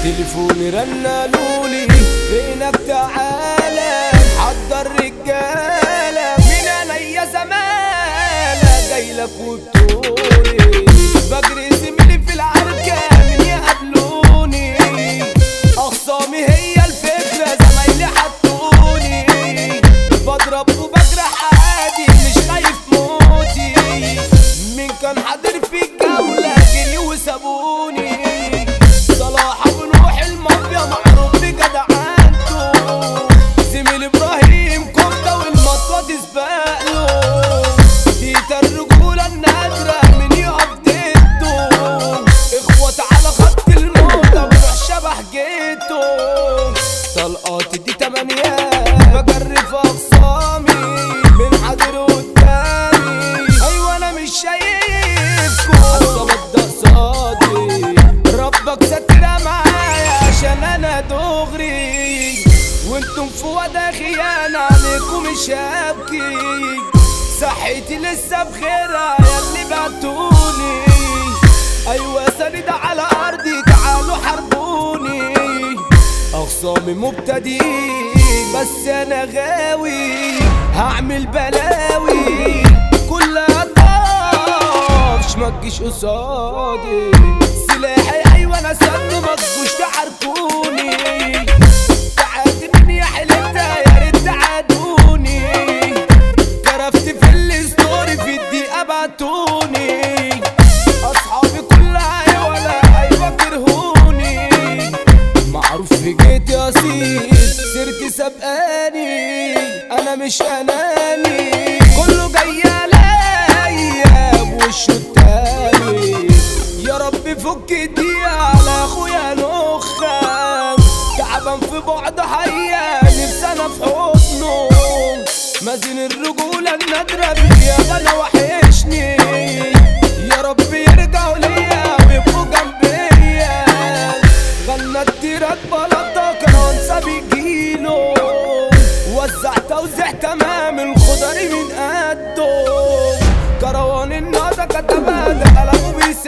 تليفوني رنالولي فينك تعالى حضر رجالة من عليا زمالة جايلك وبتقولي بجري زميلي في العركة من يقابلوني أخصامي هي الفكرة زمايلي حطوني بضرب وبجرح عادي مش خايف موتي مين كان حاضر في الجولة جري وسابوني صلاح بنروح المافيا معروف بجدعنته زميل ابراهيم كفته والمطوه تسبقله تيتا الرجوله النادره من يقف ضده اخوات على خط الموت بروح شبح جيته طلقاتي دي تمانيات بجرف اخصامي من حاضر قدامي ايوه انا مش شايفكم عالصبت ده قصادي ربك سترها معايا عشان انا دغري وانتم في وضع خيانة عليكم مش هبكي صحتي لسه بخيرها ياللي بعتوني ايوه سند على ارضي تعالوا حاربوني اخصامي مبتدئين بس انا غاوي هعمل بلاوي كلها طافش متجيش قصادي سلاحي ايوه انا سنه متجوش تعاركوني تعادي من يا حلتها يا ريت تعادوني كرفت في الستوري في الدقيقة بعتوني اصحابي كلها ايوه كرهوني معروف في جيتي اصيل سيرتي سبقاني انا مش اناني كله جاي عليا بوشه التاني يا رب فك الدقيقة على اخويا نخة تعبان في بعد حيا نفسي انا في حضنه مازن الرجولة النادرة بغياب انا وحشني يا رب يرجعوا ليا ويبقوا جنبيا غنى التيرات بلطة كرانسة بيجيله وزع توزيع تمام الخضري من قده كروان النهضة كتبها ده قلبه بيسيب